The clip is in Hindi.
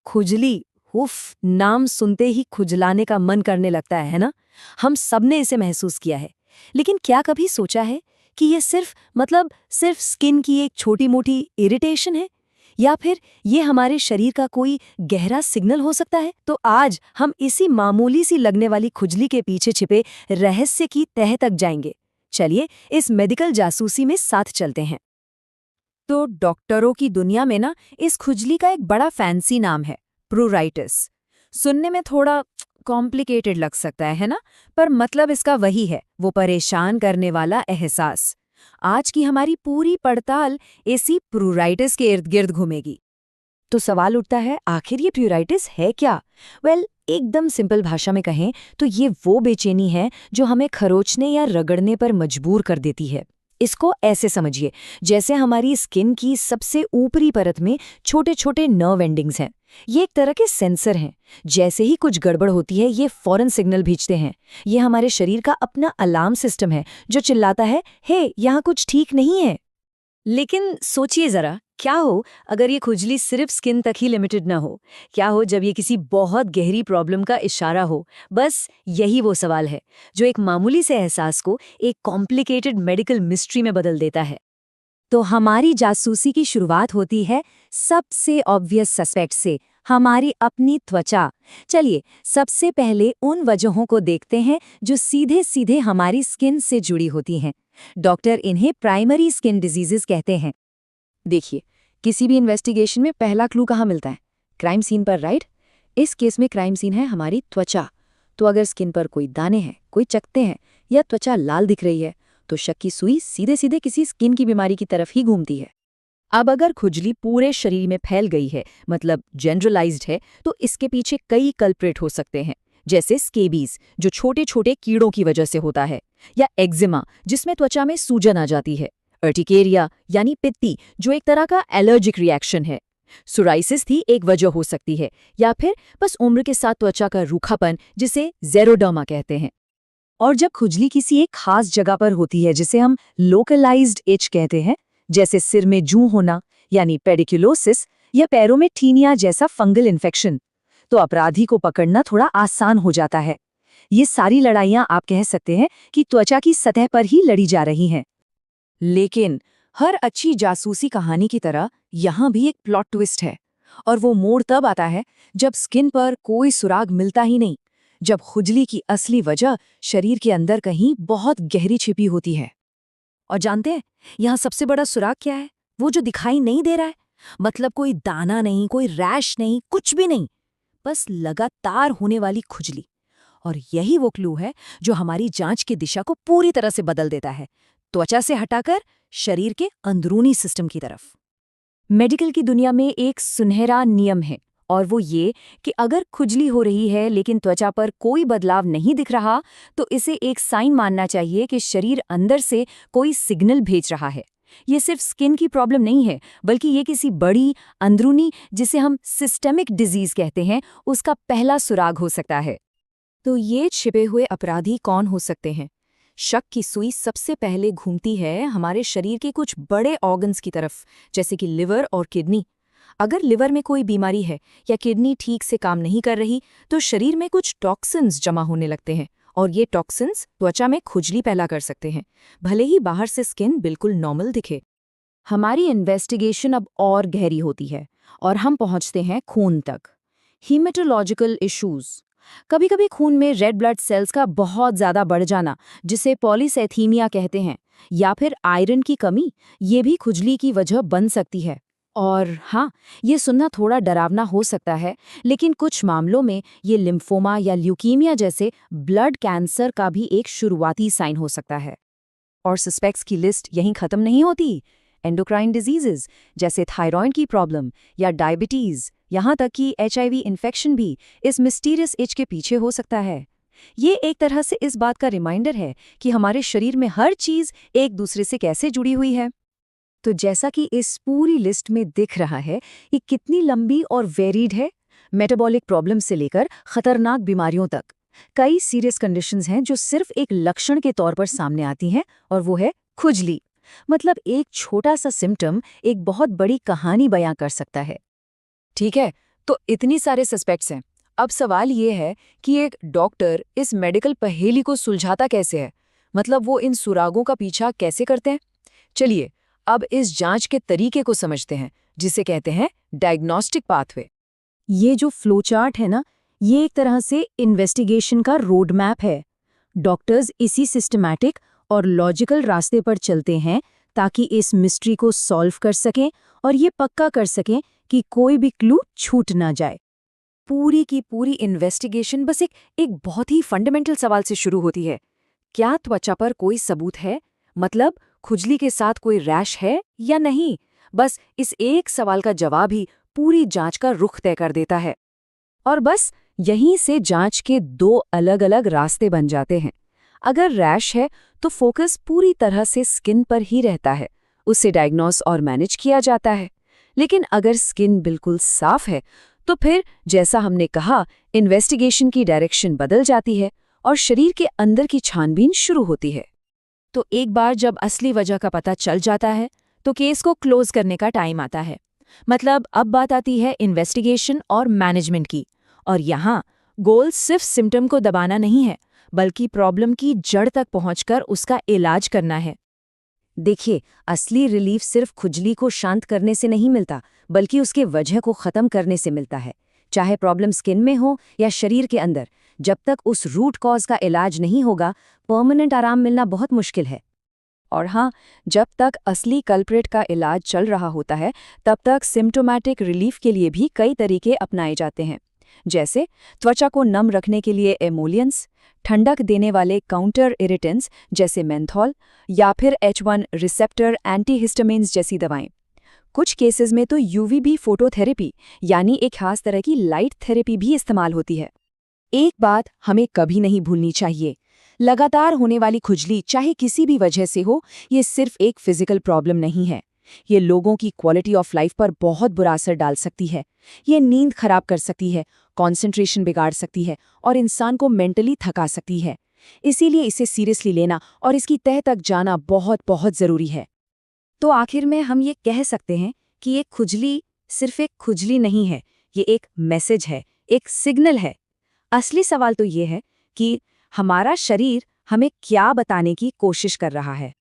खुजली, उफ, नाम सुनते ही खुजलाने का मन करने लगता है ना? हम सबने इसे महसूस किया है। लेकिन क्या कभी सोचा है कि ये सिर्फ स्किन की एक छोटी-मोटी इरिटेशन है? या फिर ये हमारे शरीर का कोई गहरा सिग्नल हो सकता है? तो आज हम इसी मामूली सी लगने वाली खुजली के पीछे छिपे रहस्य की तह तक जाएंगे। चलिए इस मेडिकल जासूसी में साथ चलते हैं। तो डॉक्टरों की दुनिया में ना इस खुजली का एक बड़ा फैंसी नाम है, प्रूराइटिस। सुनने में थोड़ा कॉम्प्लिकेटेड लग सकता है ना? पर मतलब इसका वही है, वो परेशान करने वाला एहसास। आज की हमारी पूरी पड़ताल इसी प्रूराइटिस के इर्द गिर्द घूमेगी। तो सवाल उठता है, आखिर ये प्रूराइटिस है क्या? एकदम सिंपल भाषा में कहें तो ये वो बेचैनी है जो हमें खरोचने या रगड़ने पर मजबूर कर देती है। इसको ऐसे समझिए, जैसे हमारी स्किन की सबसे ऊपरी परत में छोटे छोटे नर्व एंडिंग्स हैं। ये एक तरह के सेंसर हैं। जैसे ही कुछ गड़बड़ होती है, ये फौरन सिग्नल भेजते हैं। ये हमारे शरीर का अपना अलार्म सिस्टम है जो चिल्लाता है, हे, यहाँ कुछ ठीक नहीं है। लेकिन सोचिए जरा, क्या हो अगर ये खुजली सिर्फ स्किन तक ही लिमिटेड न हो? क्या हो जब ये किसी बहुत गहरी प्रॉब्लम का इशारा हो? बस यही वो सवाल है जो एक मामूली से एहसास को एक कॉम्प्लिकेटेड मेडिकल मिस्ट्री में बदल देता है। तो हमारी जासूसी की शुरुआत होती है सबसे ऑब्वियस सस्पेक्ट से, हमारी अपनी त्वचा। चलिए सबसे पहले उन वजहों को देखते हैं जो सीधे सीधे हमारी स्किन से जुड़ी होती हैं। डॉक्टर इन्हें प्राइमरी स्किन डिजीजेस कहते हैं। देखिए, किसी भी इन्वेस्टिगेशन में पहला क्लू कहाँ मिलता है? क्राइम सीन पर, राइट? इस केस में क्राइम सीन है हमारी त्वचा। तो अगर स्किन पर कोई दाने हैं, कोई चकत्ते हैं या त्वचा लाल दिख रही है, तो शक की सुई सीधे सीधे किसी स्किन की बीमारी की तरफ ही घूमती है। अब अगर खुजली पूरे शरीर में फैल गई है, मतलब जनरलाइज्ड है, तो इसके पीछे कई कल्प्रेट हो सकते हैं, जैसे स्केबीज जो छोटे छोटे कीड़ों की वजह से होता है, या एक्जिमा जिसमें त्वचा में सूजन आ जाती है, अर्टिकेरिया यानी पित्ती जो एक तरह का एलर्जिक रिएक्शन है, सोराइसिस थी एक वजह हो सकती है, या फिर बस उम्र के साथ त्वचा का रूखापन जिसे ज़ेरोडर्मा कहते हैं। और जब खुजली किसी एक खास जगह पर होती है जिसे हम लोकलाइज्ड इच कहते हैं, जैसे सिर में जूं होना यानी पेडिकुलोसिस या पैरों में ठीनिया जैसा फंगल इन्फेक्शन, तो अपराधी को पकड़ना थोड़ा आसान हो जाता है। ये सारी लड़ाइयां आप कह सकते हैं कि त्वचा की सतह पर ही लड़ी जा रही हैं। लेकिन हर अच्छी जासूसी कहानी की तरह यहाँ भी एक प्लॉट ट्विस्ट है, और वो मोड़ तब आता है जब स्किन पर कोई सुराग मिलता ही नहीं, जब खुजली की असली वजह शरीर के अंदर कहीं बहुत गहरी छिपी होती है। और जानते हैं यहाँ सबसे बड़ा सुराग क्या है? वो जो दिखाई नहीं दे रहा है। मतलब कोई दाना नहीं, कोई रैश नहीं, कुछ भी नहीं, बस लगातार होने वाली खुजली। और यही वो क्लू है जो हमारी जांच की दिशा को पूरी तरह से बदल देता है, त्वचा से हटाकर शरीर के अंदरूनी सिस्टम की तरफ। मेडिकल की दुनिया में एक सुनहरा नियम है, और वो ये कि अगर खुजली हो रही है लेकिन त्वचा पर कोई बदलाव नहीं दिख रहा, तो इसे एक साइन मानना चाहिए कि शरीर अंदर से कोई सिग्नल भेज रहा है। ये सिर्फ स्किन की प्रॉब्लम नहीं है, बल्कि ये किसी बड़ी अंदरूनी, जिसे हम सिस्टेमिक डिजीज कहते हैं, उसका पहला सुराग हो सकता है। तो ये छिपे हुए अपराधी कौन हो सकते हैं? शक की सुई सबसे पहले घूमती है हमारे शरीर के कुछ बड़े ऑर्गन्स की तरफ, जैसे कि लिवर और किडनी। अगर लिवर में कोई बीमारी है या किडनी ठीक से काम नहीं कर रही, तो शरीर में कुछ टॉक्सिन्स जमा होने लगते हैं, और ये टॉक्सिन्स त्वचा में खुजली पैदा कर सकते हैं, भले ही बाहर से स्किन बिल्कुल नॉर्मल दिखे। हमारी इन्वेस्टिगेशन अब और गहरी होती है, और हम पहुंचते हैं खून तक। हीमेटोलॉजिकल इश्यूज, कभी-कभी खून में रेड ब्लड सेल्स का बहुत ज़्यादा बढ़ जाना, जिसे पॉलीसैथीमिया कहते हैं, या फिर आयरन की कमी, ये भी खुजली की वजह बन सकती है। और हाँ, ये सुनना थोड़ा डरावना हो सकता है, लेकिन कुछ मामलों में ये लिम्फोमा या ल्यूकीमिया जैसे ब्लड कैंसर का भी एक शुरुआती साइन हो सकता है। और सस्पेक्ट्स की लिस्ट यहीं खत्म नहीं होती। एंडोक्राइन डिजीजेस जैसे थायराइड की प्रॉब्लम या डायबिटीज, यहाँ तक कि HIV इन्फेक्शन भी इस मिस्टीरियस इच के पीछे हो सकता है। ये एक तरह से इस बात का रिमाइंडर है कि हमारे शरीर में हर चीज़ एक दूसरे से कैसे जुड़ी हुई है। तो जैसा कि इस पूरी लिस्ट में दिख रहा है, ये कितनी लंबी और वेरीड है। मेटाबॉलिक प्रॉब्लम से लेकर खतरनाक बीमारियों तक कई सीरियस कंडीशंस हैं जो सिर्फ एक लक्षण के तौर पर सामने आती हैं, और वो है खुजली। मतलब एक छोटा सा सिम्टम एक बहुत बड़ी कहानी बयां कर सकता है। ठीक है, तो इतनी सारे सस्पेक्ट्स हैं। अब सवाल ये है कि एक डॉक्टर इस मेडिकल पहेली को सुलझाता कैसे है? मतलब वो इन सुरागों का पीछा कैसे करते हैं? चलिए, अब इस जांच के तरीके को समझते हैं, जिसे कहते हैं डायग्नोस्टिक पाथवे। ये जो फ्लोचार्ट है ना, ये एक तरह से इन्वेस्टिगेशन का रोड मैप है। डॉक्टर्स इसी सिस्टमैटिक और लॉजिकल रास्ते पर चलते हैं ताकि इस मिस्ट्री को सॉल्व कर सकें और ये पक्का कर सकें कि कोई भी क्लू छूट ना जाए। पूरी की पूरी इन्वेस्टिगेशन बस एक बहुत ही फंडामेंटल सवाल से शुरू होती है। क्या त्वचा पर कोई सबूत है? मतलब खुजली के साथ कोई रैश है या नहीं? बस इस एक सवाल का जवाब ही पूरी जांच का रुख तय कर देता है। और बस यहीं से जांच के दो अलग-अलग रास्ते बन जाते हैं। अगर रैश है तो फोकस पूरी तरह से स्किन पर ही रहता है, उसे डायग्नोस और मैनेज किया जाता है। लेकिन अगर स्किन बिल्कुल साफ है तो फिर जैसा हमने कहा, इन्वेस्टिगेशन की डायरेक्शन बदल जाती है और शरीर के अंदर की छानबीन शुरू होती है। तो एक बार जब असली वजह का पता चल जाता है तो केस को क्लोज करने का टाइम आता है। मतलब अब बात आती है इन्वेस्टिगेशन और मैनेजमेंट की। और यहाँ गोल सिर्फ सिम्टम को दबाना नहीं है, बल्कि प्रॉब्लम की जड़ तक पहुंचकर उसका इलाज करना है। देखिए, असली रिलीफ सिर्फ खुजली को शांत करने से नहीं मिलता, बल्कि उसके वजह को खत्म करने से मिलता है। चाहे प्रॉब्लम स्किन में हो या शरीर के अंदर, जब तक उस रूट कॉज का इलाज नहीं होगा, परमानेंट आराम मिलना बहुत मुश्किल है। और हाँ, जब तक असली कल्प्रिट का इलाज चल रहा होता है, तब तक सिम्टोमैटिक रिलीफ के लिए भी कई तरीके अपनाए जाते हैं। जैसे त्वचा को नम रखने के लिए एमोलियंस, ठंडक देने वाले काउंटर इरिटेंट्स जैसे मेंथॉल, या फिर H1 रिसेप्टर एंटीहिस्टामिन्स जैसी दवाएं। कुछ केसेस में तो यूवीबी फोटोथेरेपी यानी एक खास तरह की लाइट थेरेपी भी इस्तेमाल होती है। एक बात हमें कभी नहीं भूलनी चाहिए, लगातार होने वाली खुजली चाहे किसी भी वजह से हो, ये सिर्फ एक फिजिकल प्रॉब्लम नहीं है। ये लोगों की क्वालिटी ऑफ लाइफ पर बहुत बुरा असर डाल सकती है। ये नींद खराब कर सकती है, कंसंट्रेशन बिगाड़ सकती है और इंसान को मेंटली थका सकती है। इसीलिए इसे सीरियसली लेना और इसकी तह तक जाना बहुत बहुत ज़रूरी है। तो आखिर में हम ये कह सकते हैं कि ये खुजली सिर्फ एक खुजली नहीं है, ये एक मैसेज है, एक सिग्नल है। असली सवाल तो ये है कि हमारा शरीर हमें क्या बताने की कोशिश कर रहा है।